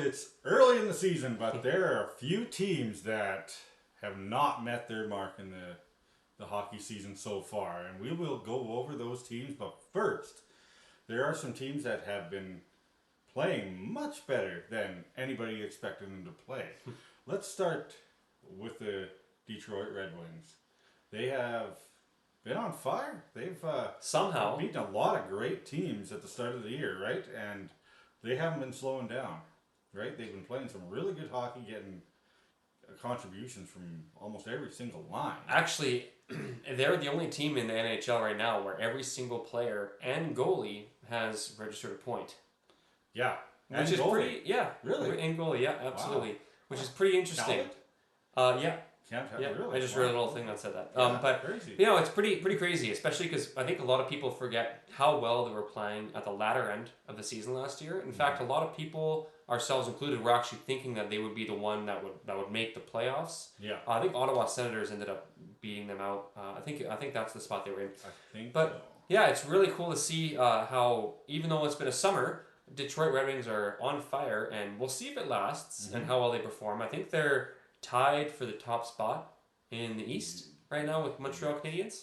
it's early in the season, but there are a few teams that have not met their mark in the hockey season so far, and we will go over those teams. But first, there are some teams that have been playing much better than anybody expected them to play. Let's start with the Detroit Red Wings. They have been on fire. They've somehow beaten a lot of great teams at the start of the year, right? And they haven't been slowing down, right? They've been playing some really good hockey, getting contributions from almost every single line. Actually, they're the only team in the NHL right now where every single player and goalie has registered a point. Yeah. Which is goalie. Pretty, yeah. Really? And goalie, yeah, absolutely. Wow. Which is pretty interesting. Talent? Yeah. Really? I just read a little thing that said that. Yeah, crazy. It's pretty crazy, especially because I think a lot of people forget how well they were playing at the latter end of the season last year. In fact, a lot of people, ourselves included, were actually thinking that they would be the one that would make the playoffs. Yeah. I think Ottawa Senators ended up beating them out. I think that's the spot they were in. I think but, so. Yeah, it's really cool to see how, even though it's been a summer, Detroit Red Wings are on fire, and we'll see if it lasts and how well they perform. I think they're tied for the top spot in the East right now with Montreal Canadiens.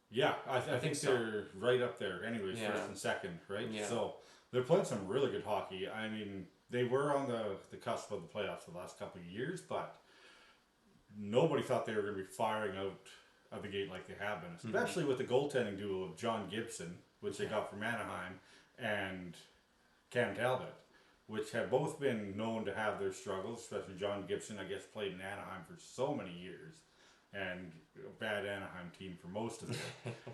Yeah, I think so. they're right up there anyways, first and second, right? Yeah. So they're playing some really good hockey. I mean, they were on the cusp of the playoffs for the last couple of years, but nobody thought they were going to be firing out of the gate like they have been, especially with the goaltending duo of John Gibson, which they got from Anaheim, and Cam Talbot, which have both been known to have their struggles, especially John Gibson, I guess, played in Anaheim for so many years, and a bad Anaheim team for most of it.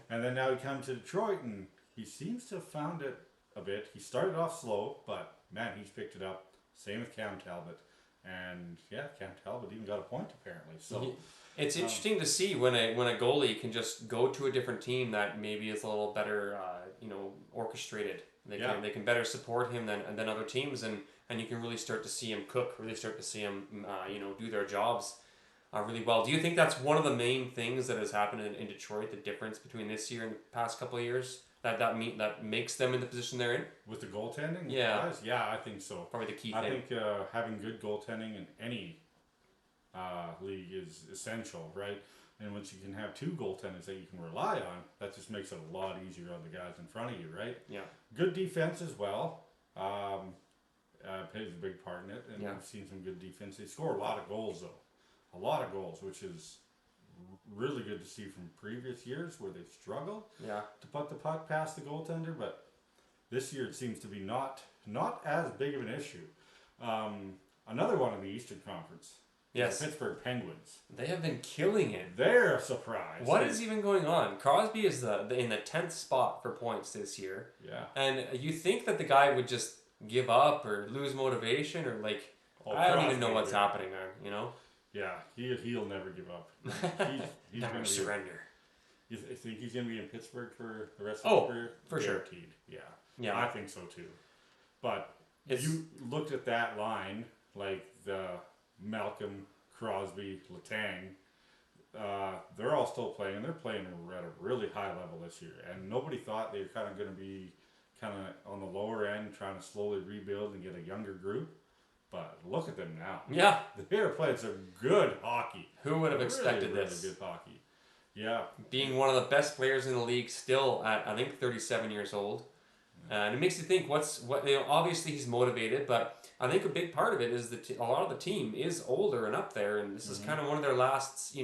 And then now he comes to Detroit, and he seems to have found it a bit. He started off slow, but man, he's picked it up. Same with Cam Talbot. And yeah, Cam Talbot even got a point apparently. So it's interesting to see when a goalie can just go to a different team that maybe is a little better, orchestrated. They can better support him than other teams, and you can really start to see him cook, really start to see him do their jobs really well. Do you think that's one of the main things that has happened in Detroit, the difference between this year and the past couple of years, that makes them in the position they're in? With the goaltending? Yeah. Guys? Yeah, I think so. Probably the key thing. I think having good goaltending in any league is essential, right? And once you can have two goaltenders that you can rely on, that just makes it a lot easier on the guys in front of you, right? Yeah. Good defense as well. Plays a big part in it, and Yeah. we've seen some good defense. They score a lot of goals, though. A lot of goals, which is really good to see from previous years where they've struggled to put the puck past the goaltender, but this year it seems to be not as big of an issue. Another one in the Eastern Conference. Yes. The Pittsburgh Penguins. They have been killing it. They're a surprise. What is even going on? Crosby is in the 10th spot for points this year. Yeah. And you think that the guy would just give up or lose motivation or I don't even know what's happening there, Yeah, he'll never give up. He's never surrender. You think he's going to be in Pittsburgh for the rest of his career? For sure. Guaranteed. Yeah. I think so too. But you looked at that line, like the Malcolm, Crosby, Letang, they're all still playing, and they're playing at a really high level this year. And nobody thought they were kind of going to be kind of on the lower end, trying to slowly rebuild and get a younger group. But look at them now. Yeah. They're playing some good hockey. Who would have expected really, this? Really good hockey. Yeah. Being one of the best players in the league still at, I think, 37 years old. And it makes you think, obviously he's motivated, but I think a big part of it is that a lot of the team is older and up there, and this is kind of one of their last,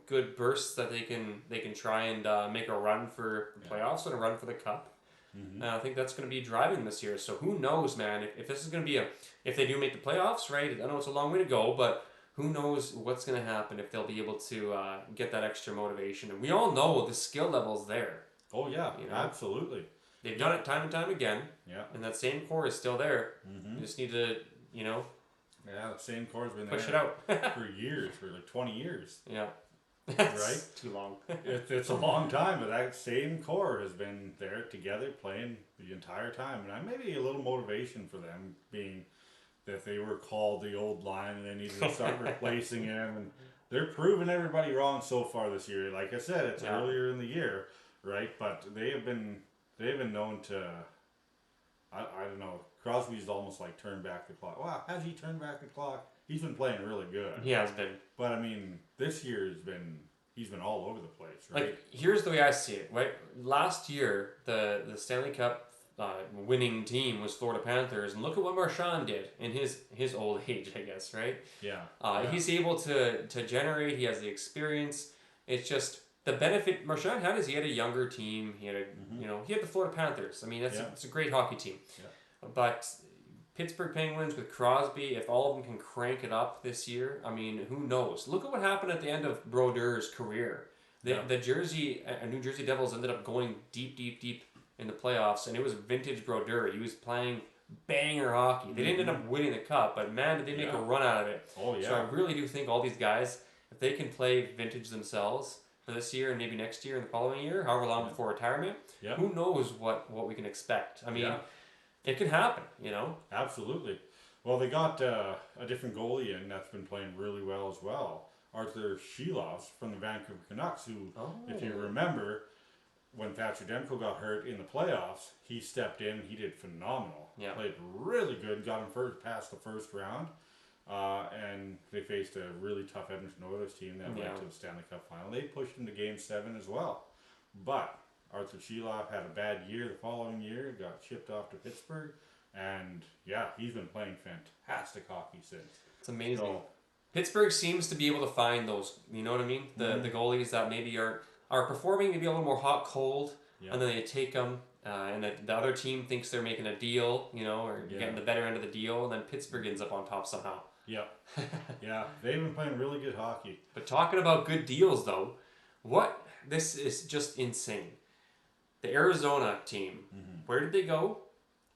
good bursts that they can try and make a run for the playoffs and a run for the cup. And I think that's going to be driving this year. So who knows, man? If this is going to be if they do make the playoffs, right? I know it's a long way to go, but who knows what's going to happen if they'll be able to get that extra motivation? And we all know the skill level's there. Oh yeah, absolutely. They've done it time and time again. Yeah. And that same core is still there. You just need to, Yeah, the same core has been push there it out. for years, for like 20 years. Yeah. Right? Too long. It's a long time, but that same core has been there together playing the entire time. And maybe a little motivation for them being that they were called the old line and they needed to start replacing him. And they're proving everybody wrong so far this year. Like I said, it's earlier in the year, right? But they've been known to I don't know. Crosby's almost like turned back the clock. Wow, has he turned back the clock? He's been playing really good. He has been. But I mean, this year he's been all over the place, right? Like, here's the way I see it. Right, last year the Stanley Cup winning team was Florida Panthers, and look at what Marchand did in his old age, I guess. Right. Yeah. He's able to generate. He has the experience. It's just the benefit Marchand had is he had a younger team. He had he had the Florida Panthers. I mean, it's a great hockey team. Yeah. But Pittsburgh Penguins with Crosby, if all of them can crank it up this year, I mean, who knows? Look at what happened at the end of Brodeur's career. The New Jersey Devils ended up going deep in the playoffs, and it was vintage Brodeur. He was playing banger hockey. They didn't end up winning the cup, but man, did they make a run out of it. Oh, yeah. So I really do think all these guys, if they can play vintage themselves for this year and maybe next year and the following year, however long before retirement, who knows what we can expect. I mean, it can happen, Absolutely. Well, they got a different goalie in that's been playing really well as well. Arthur Sheeloff from the Vancouver Canucks, who, if you remember, when Thatcher Demko got hurt in the playoffs, he stepped in. He did phenomenal. Yeah. Played really good. Got him past the first round. And they faced a really tough Edmonton Oilers team that went to the Stanley Cup final. They pushed him to Game 7 as well. But Arthur Sheeloff had a bad year the following year. Got shipped off to Pittsburgh. And, he's been playing fantastic hockey since. It's amazing. So, Pittsburgh seems to be able to find those, you know what I mean? The goalies that maybe are performing maybe a little more hot-cold, and then they take them, and the other team thinks they're making a deal, or getting the better end of the deal, and then Pittsburgh ends up on top somehow. Yeah. They've been playing really good hockey. But talking about good deals, though, this is just insane. The Arizona team, where did they go?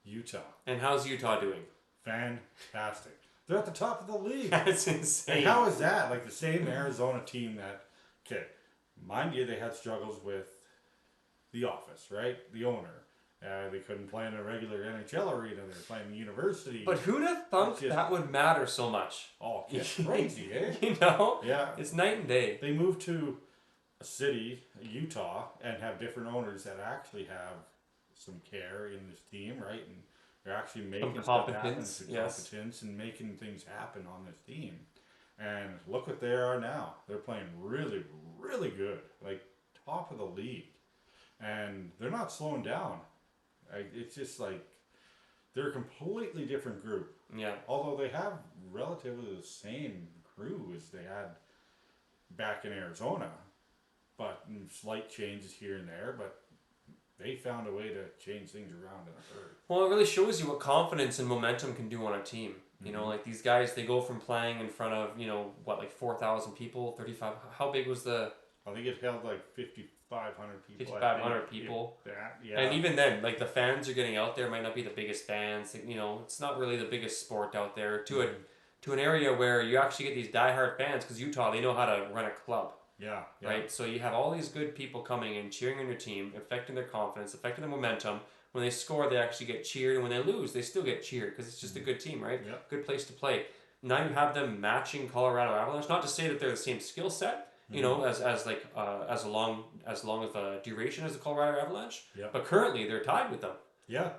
Utah. And how's Utah doing? Fantastic. They're at the top of the league. That's insane. And how is that? Like the same Arizona team mind you, they had struggles with the office, right? The owner. They couldn't play in a regular NHL arena. They were playing the university. But who'd have thunk that would matter so much? Oh, it's crazy, eh? Yeah. It's night and day. They moved to a city, Utah, and have different owners that actually have some care in this team, right? And they're actually making stuff happen, competence and making things happen on this team. And look what they are now. They're playing really, really good. Like, top of the league. And they're not slowing down. It's just like, they're a completely different group. Yeah. Although they have relatively the same crew as they had back in Arizona. But slight changes here and there. But they found a way to change things around in a hurry. Well, it really shows you what confidence and momentum can do on a team. Like these guys, they go from playing in front of, 4,000 people, 35. How big was the... I think it held like 5,500 people. 5,500 people. And even then, like the fans are getting out there, might not be the biggest fans. It's not really the biggest sport out there. To an area where you actually get these diehard fans, because Utah, they know how to run a club. Yeah. Right? So you have all these good people coming in, cheering on your team, affecting their confidence, affecting their momentum. When they score, they actually get cheered, and when they lose, they still get cheered because it's just a good team, right? Yep. Good place to play. Now you have them matching Colorado Avalanche. Not to say that they're the same skill set, as long as the duration as the Colorado Avalanche. Yep. But currently, they're tied with them. Yeah.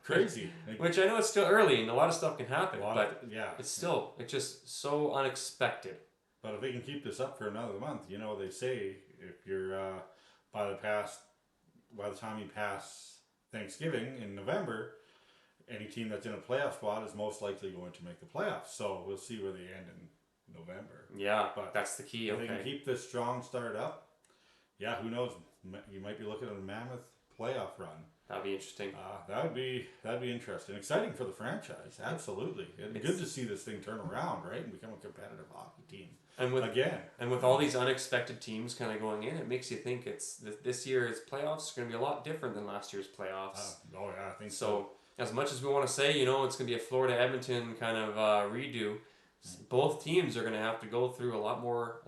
Crazy. Which I know it's still early, and a lot of stuff can happen, but it's just so unexpected. But if they can keep this up for another month, they say if you're by the time you pass Thanksgiving in November, any team that's in a playoff spot is most likely going to make the playoffs. So we'll see where they end in November. Yeah, but that's the key. If they can keep this strong start up, who knows? You might be looking at a Mammoth playoff run. That'd be interesting. That'd be interesting, exciting for the franchise. Absolutely, good to see this thing turn around, right, and become a competitive hockey team. And with all these unexpected teams kind of going in, it makes you think this year's playoffs are going to be a lot different than last year's playoffs. I think so. As much as we want to say, it's going to be a Florida Edmonton kind of redo, both teams are going to have to go through a lot more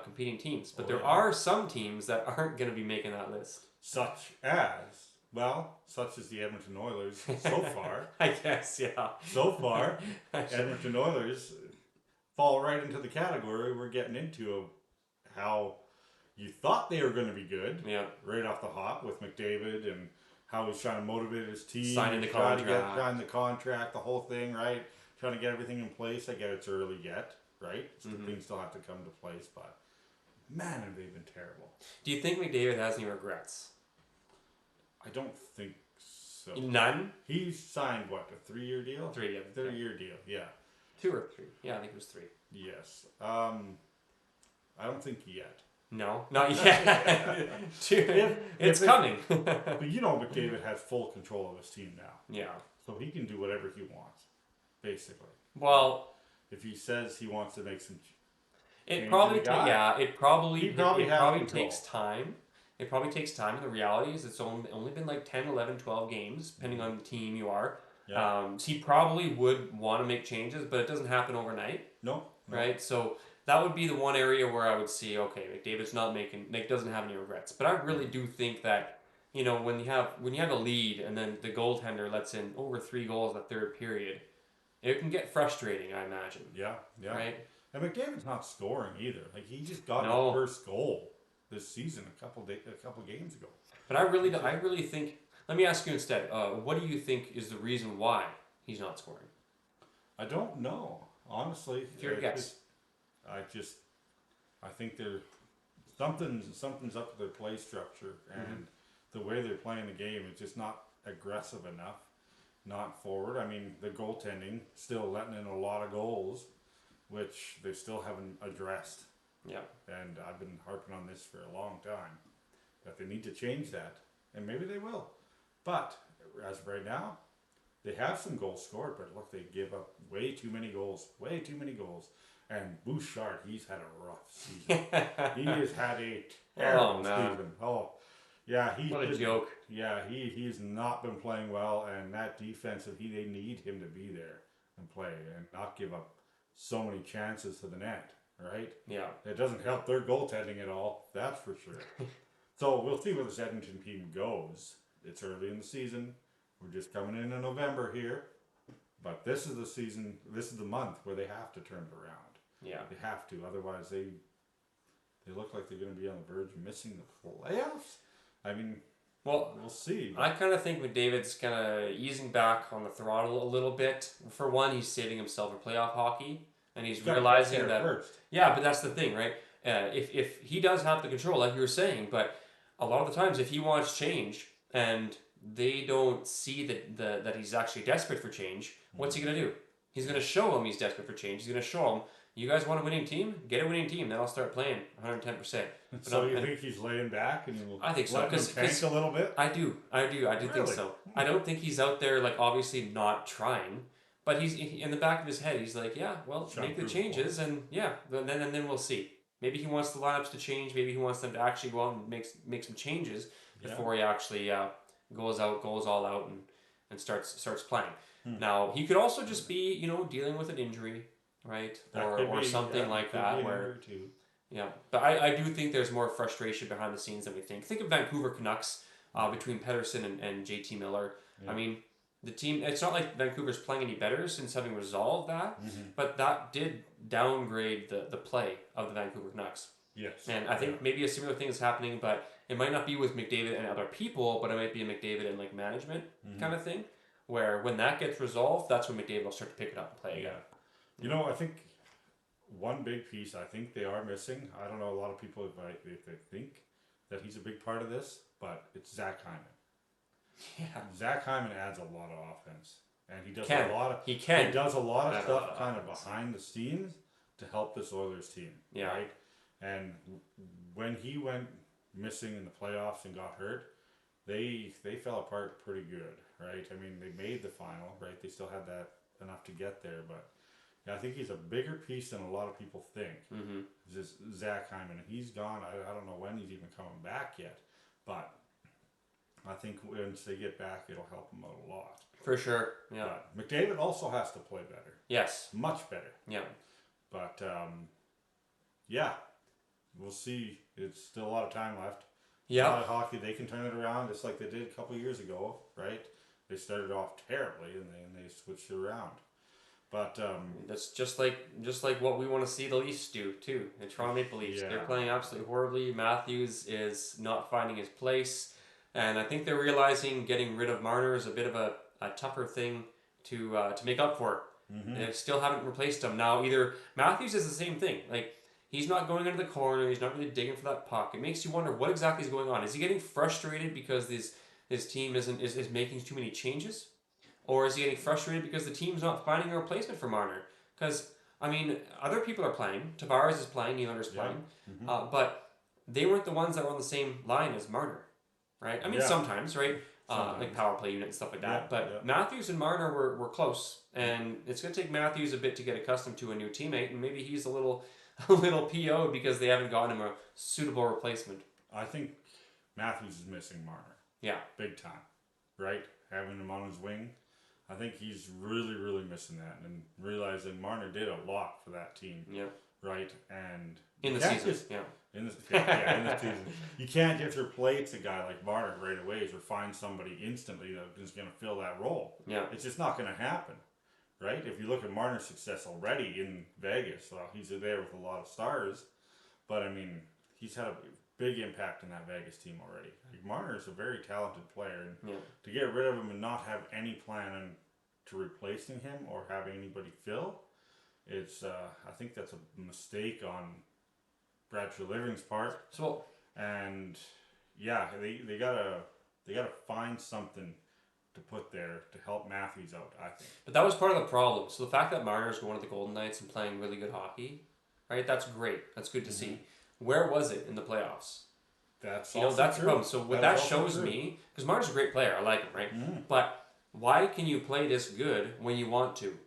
competing teams. But there are some teams that aren't going to be making that list. Such as the Edmonton Oilers so far. I guess, yeah. So far, Edmonton Oilers fall right into the category we're getting into of how you thought they were going to be good right off the hop with McDavid and how he's trying to motivate his team, signing the trying to contract, sign the contract, the whole thing, right? Trying to get everything in place. I get it's early yet, right? Things still have to come to place, but man, have they been terrible. Do you think McDavid has any regrets? I don't think so. None? He signed, what, a 3-year deal? 3 years. 3-year deal, yeah. 2 or 3. Yeah, I think it was 3. Yes. I don't think yet. No, not yet. It's coming. But you know McDavid has full control of his team now. Yeah. So he can do whatever he wants, basically. Well, if he says he wants to make some it probably control. takes time. It probably takes time. And the reality is it's only been like 10, 11, 12 games, depending on the team you are. Yeah. So he probably would want to make changes, but it doesn't happen overnight. No. Right? So that would be the one area where I would see, okay, McDavid's doesn't have any regrets. But I really do think that, you know, when you have a lead and then the goaltender lets in over 3 goals in the third period, it can get frustrating, I imagine. Yeah. Right? And McDavid's not scoring either. Like, he just got his first goal this season a couple games ago. But I really think. Let me ask you instead. What do you think is the reason why he's not scoring? I don't know, honestly. If you're a guess. I think something's up with their play structure and the way they're playing the game. It's just not aggressive enough, not forward. I mean, the goaltending still letting in a lot of goals, which they still haven't addressed. Yeah. And I've been harping on this for a long time, that they need to change that, and maybe they will. But as of right now, they have some goals scored, but look, they give up way too many goals. And Bouchard, he's had a rough season. He has had a terrible season. Oh, yeah. What a joke. Yeah, he's not been playing well, and that defense, they need him to be there and play and not give up so many chances to the net, right? Yeah. It doesn't help their goaltending at all, that's for sure. So we'll see where this Edmonton team goes. It's early in the season. We're just coming in November here. But this is the season, this is the month where they have to turn it around. Yeah. They have to. Otherwise, they look like they're going to be on the verge of missing the playoffs. I mean, well, we'll see. I kind of think McDavid's kind of easing back on the throttle a little bit. For one, he's saving himself for playoff hockey. And he's realizing that... First. Yeah, but that's the thing, right? If he does have the control, like you were saying, but a lot of the times if he wants change and they don't see that he's actually desperate for change, what's he going to do? He's going to show them he's desperate for change. He's going to show them, you guys want a winning team? Get a winning team. Then I'll start playing 110%. So you think he's laying back and he'll I think so, let him tank a little bit? I do really? Think so. I don't think he's out there, like, obviously not trying. But he's in the back of his head. He's like, yeah, well, make the changes, and yeah, then we'll see. Maybe he wants the lineups to change. Maybe he wants them to actually go out and make some changes before he actually goes all out and starts playing. Now he could also just be dealing with an injury, right, or something like that. Where yeah, but I do think there's more frustration behind the scenes than we think. Think of Vancouver Canucks between Pettersson and JT Miller. Yeah. I mean. The team, it's not like Vancouver's playing any better since having resolved that, but that did downgrade the play of the Vancouver Canucks. Yes. And I think maybe a similar thing is happening, but it might not be with McDavid and other people, but it might be a McDavid and like management kind of thing, where when that gets resolved, that's when McDavid will start to pick it up and play again. I think one big piece I think they are missing, I don't know a lot of people if they think that he's a big part of this, but it's Zach Hyman. Yeah. Zach Hyman adds a lot of offense, and he does a lot of stuff kind of behind the scenes to help this Oilers team. Yeah. Right. And when he went missing in the playoffs and got hurt, they fell apart pretty good. Right. I mean, they made the final. Right. They still had that enough to get there, but I think he's a bigger piece than a lot of people think. Just Zach Hyman, he's gone. I don't know when he's even coming back yet, but. I think once they get back, it'll help them out a lot. For sure, yeah. But McDavid also has to play better. Yes. Much better. Yeah. But, yeah, we'll see. It's still a lot of time left. Yeah. A lot of hockey, they can turn it around just like they did a couple of years ago, right? They started off terribly, and they switched it around. But that's just like what we want to see the Leafs do, too. The Toronto Maple Leafs. Yeah. They're playing absolutely horribly. Matthews is not finding his place. And I think they're realizing getting rid of Marner is a bit of a tougher thing to make up for. Mm-hmm. They still haven't replaced him. Now, either Matthews is the same thing. Like, he's not going into the corner. He's not really digging for that puck. It makes you wonder what exactly is going on. Is he getting frustrated because his team is making too many changes? Or is he getting frustrated because the team's not finding a replacement for Marner? Because, I mean, other people are playing. Tavares is playing. Nylander's playing. Mm-hmm. But they weren't the ones that were on the same line as Marner, right? I mean, sometimes, right? Like power play unit and stuff like that. But Matthews and Marner were close. And it's going to take Matthews a bit to get accustomed to a new teammate. And maybe he's a little PO'd because they haven't gotten him a suitable replacement. I think Matthews is missing Marner. Yeah. Big time. Right? Having him on his wing. I think he's really, really missing that, and realizing Marner did a lot for that team. Yeah. Right? And in the season. In the season. You can't just replace a guy like Marner right away or find somebody instantly that is going to fill that role. Yeah. It's just not going to happen. Right? If you look at Marner's success already in Vegas, well, he's there with a lot of stars, but I mean, he's had a big impact in that Vegas team already. Like, Marner is a very talented player, and to get rid of him and not have any plan to replacing him or having anybody fill, it's I think that's a mistake on Brad Treliving's part. So, and yeah, they gotta find something to put there to help Matthews out, I think. But that was part of the problem. So the fact that Marner's going to the Golden Knights and playing really good hockey, right? That's great. That's good to see. Where was it in the playoffs? That's that's the problem. So what that shows me, because Marner's a great player, I like him, right? Mm. But why can you play this good when you want to,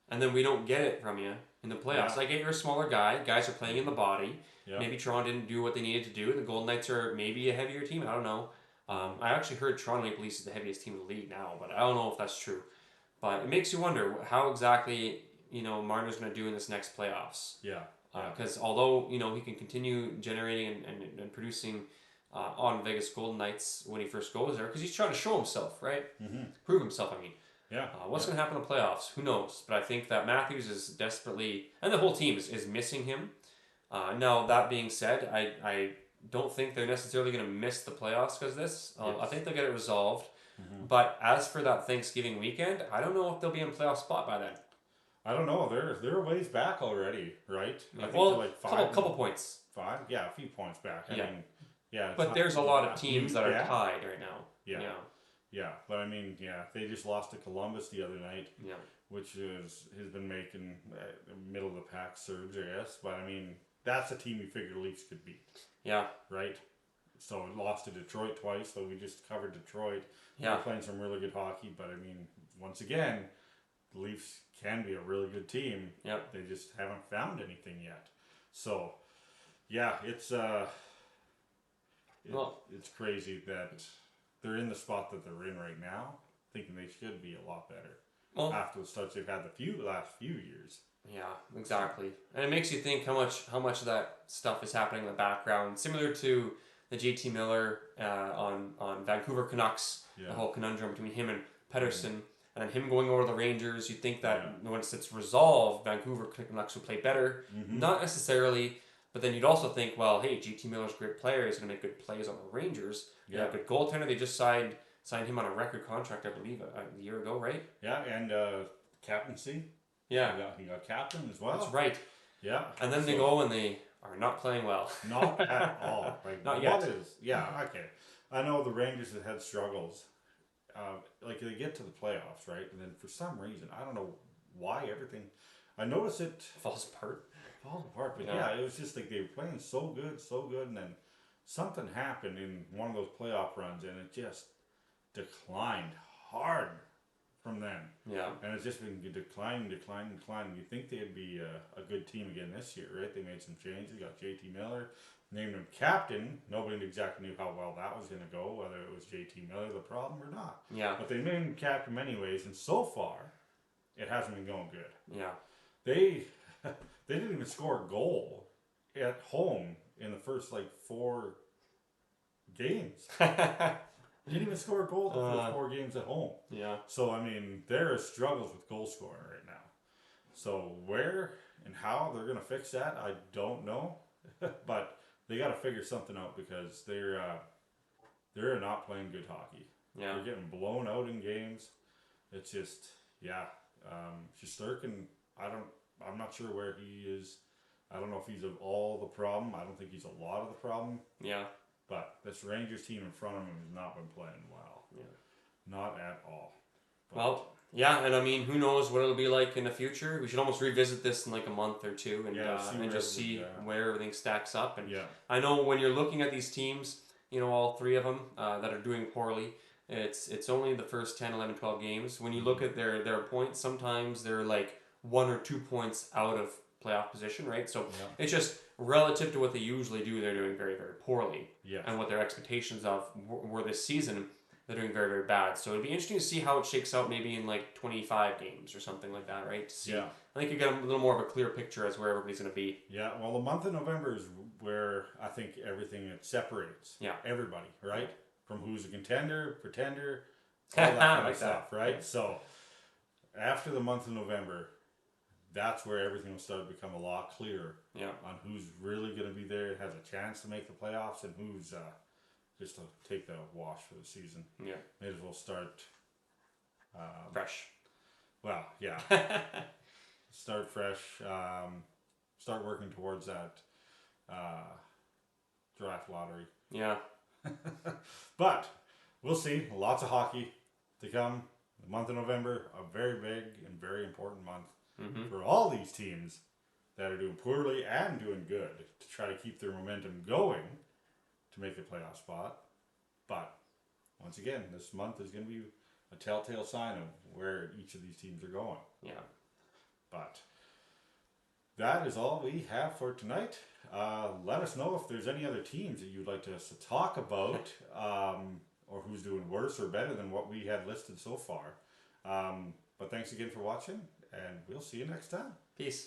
and then we don't get it from you in the playoffs? I get you're a smaller guy. Guys are playing in the body. Yeah. Maybe Toronto didn't do what they needed to do. The Golden Knights are maybe a heavier team. I don't know. I actually heard Toronto Maple Leafs is the heaviest team in the league now, but I don't know if that's true. But it makes you wonder how exactly Marner's going to do in this next playoffs. Yeah. Because although he can continue generating and producing on Vegas Golden Knights when he first goes there, because he's trying to show himself, right? Mm-hmm. Prove himself. I mean. Yeah. What's going to happen in the playoffs? Who knows? But I think that Matthews is desperately, and the whole team is missing him. Now that being said, I don't think they're necessarily going to miss the playoffs because of this. I think they'll get it resolved. Mm-hmm. But as for that Thanksgiving weekend, I don't know if they'll be in a playoff spot by then. I don't know. They're a ways back already, right? Yeah. I think they're like couple points. 5? Yeah, a few points back. I mean, but there's a lot of teams that are tied right now. Yeah, but I mean, they just lost to Columbus the other night. Yeah. Which has been making middle of the pack surge, I guess. But I mean, that's a team you figure the Leafs could beat. Yeah. Right? So it lost to Detroit twice, so we just covered Detroit. Yeah. They're playing some really good hockey, but I mean, once again, the Leafs can be a really good team. Yeah. They just haven't found anything yet. So, yeah, it's crazy that they're in the spot that they're in right now, thinking they should be a lot better. After the starts they've had the last few years. Yeah, exactly. And it makes you think how much of that stuff is happening in the background, similar to the JT Miller on Vancouver Canucks, the whole conundrum between him and Pettersson, and him going over to the Rangers. You'd think that once it's resolved, Vancouver Canucks would play better. Mm-hmm. Not necessarily, but then you'd also think, well, hey, JT Miller's a great player. He's going to make good plays on the Rangers. Yeah, good goaltender. They just signed him on a record contract, I believe, a year ago, right? Yeah, and captaincy. Yeah. He got captain as well. That's right. Yeah. And then they go and they are not playing well. Not at all. Like, not yet. Okay. I know the Rangers have had struggles. Like, they get to the playoffs, right? And then for some reason, I don't know why everything... I noticed it... Falls apart. But it was just like they were playing so good, and then something happened in one of those playoff runs, and it just declined hard from then. Yeah. And it's just been declining. You think they'd be a good team again this year, right? They made some changes. They got JT Miller, named him captain. Nobody exactly knew how well that was going to go, whether it was JT Miller the problem or not. Yeah. But they made him captain anyways, and so far, it hasn't been going good. Yeah. They didn't even score a goal at home in the first 4 games. Didn't even score a goal in the first 4 games at home. Yeah. So, I mean, there are struggles with goal scoring right now. So, where and how they're going to fix that, I don't know. But they got to figure something out because they're they're not playing good hockey. Yeah. They're getting blown out in games. It's just, yeah. Shesterkin, I'm not sure where he is. I don't know if he's all the problem. I don't think he's a lot of the problem. Yeah. But this Rangers team in front of him has not been playing well. Yeah. Not at all. But well, yeah, and I mean, who knows what it'll be like in the future? We should almost revisit this in like a month or two and just see where everything stacks up. And I know when you're looking at these teams, all three of them that are doing poorly, it's only the first 10, 11, 12 games. When you look at their points, sometimes they're like 1 or 2 points out of playoff position, right? So it's just relative to what they usually do, they're doing very, very poorly. Yes. And what their expectations of were this season, they're doing very, very bad. So it'd be interesting to see how it shakes out maybe in like 25 games or something like that, right? To see. I think you get a little more of a clear picture as where everybody's going to be. Yeah, well, the month of November is where I think everything separates everybody, right? From who's a contender, pretender, all that kind of stuff, right? Yeah. So after the month of November, that's where everything will start to become a lot clearer on who's really going to be there, has a chance to make the playoffs, and who's just to take the wash for the season. Yeah. May as well start fresh. Well, yeah. Start fresh. Start working towards that draft lottery. Yeah. But we'll see. Lots of hockey to come. The month of November, a very big and very important month for all these teams that are doing poorly and doing good to try to keep their momentum going to make a playoff spot. But once again, this month is going to be a telltale sign of where each of these teams are going. Yeah. But that is all we have for tonight. Let us know if there's any other teams that you'd like us to talk about, or who's doing worse or better than what we had listed so far. But thanks again for watching, and we'll see you next time. Peace.